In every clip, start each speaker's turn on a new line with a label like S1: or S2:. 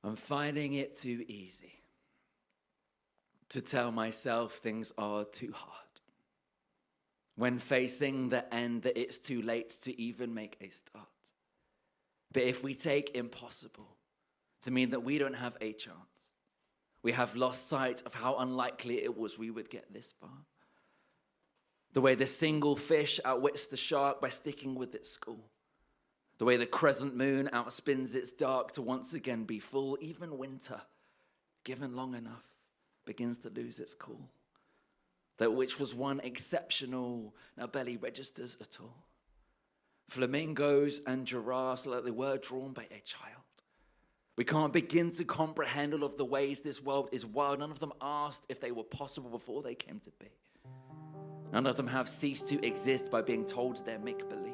S1: I'm finding it too easy to tell myself things are too hard. When facing the end, that it's too late to even make a start. But if we take impossible to mean that we don't have a chance, we have lost sight of how unlikely it was we would get this far. The way the single fish outwits the shark by sticking with its school. The way the crescent moon outspins its dark to once again be full. Even winter, given long enough, begins to lose its cool. That which was one exceptional now barely registers at all. Flamingos and giraffes like they were drawn by a child. We can't begin to comprehend all of the ways this world is wild. None of them asked if they were possible before they came to be. None of them have ceased to exist by being told they're make-believe.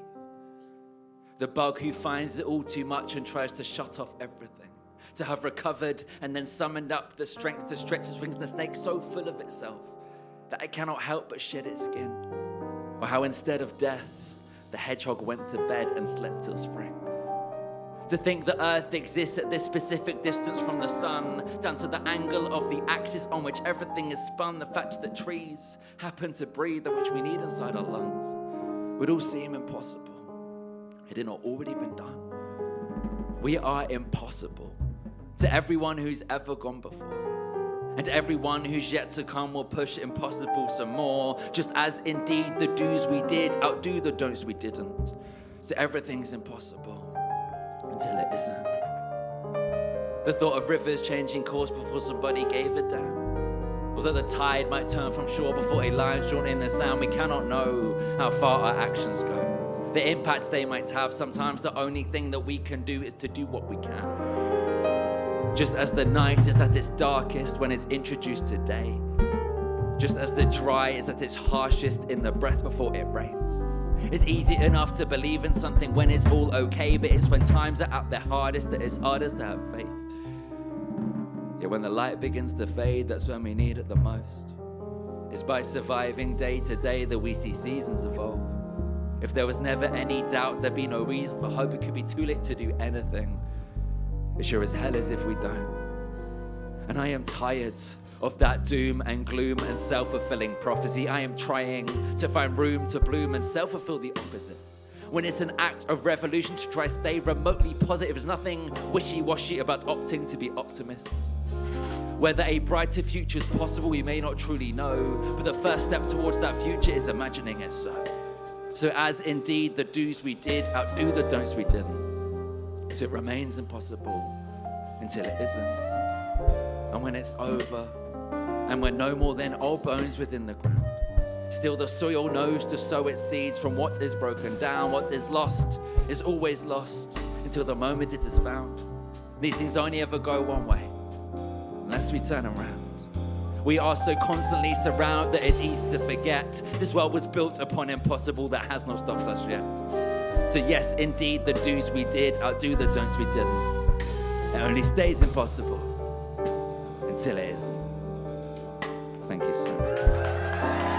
S1: The bug who finds it all too much and tries to shut off everything. To have recovered and then summoned up the strength to stretch its wings. The snake so full of itself that it cannot help but shed its skin. Or how instead of death, the hedgehog went to bed and slept till spring. To think the earth exists at this specific distance from the sun, down to the angle of the axis on which everything is spun, the fact that trees happen to breathe, that which we need inside our lungs, would all seem impossible. Had it not already been done? We are impossible to everyone who's ever gone before. And everyone who's yet to come will push impossible some more, just as indeed the do's we did outdo the don'ts we didn't. So everything's impossible until it isn't. The thought of rivers changing course before somebody gave a damn, or that the tide might turn from shore before a lion drawn in the sand. We cannot know how far our actions go, the impact they might have. Sometimes the only thing that we can do is to do what we can. Just as the night is at its darkest when it's introduced to day, just as the dry is at its harshest in the breath before it rains. It's easy enough to believe in something when it's all okay, but it's when times are at their hardest that it's hardest to have faith. Yet when the light begins to fade, that's when we need it the most. It's by surviving day to day that we see seasons evolve. If there was never any doubt, there'd be no reason for hope. It could be too late to do anything. It sure as hell is if we don't. And I am tired of that doom and gloom and self-fulfilling prophecy. I am trying to find room to bloom and self-fulfill the opposite. When it's an act of revolution to try stay remotely positive, there's nothing wishy-washy about opting to be optimists. Whether a brighter future is possible, we may not truly know, but the first step towards that future is imagining it so. So as indeed the do's we did outdo the don'ts we didn't, so it remains impossible until it isn't. And when it's over, and we're no more than old bones within the ground, still the soil knows to sow its seeds from what is broken down. What is lost is always lost until the moment it is found. These things only ever go one way, unless we turn around. We are so constantly surrounded that it's easy to forget this world was built upon impossible that has not stopped us yet. So yes, indeed, the do's we did outdo the don'ts we didn't. It only stays impossible until it is. Thank you so much.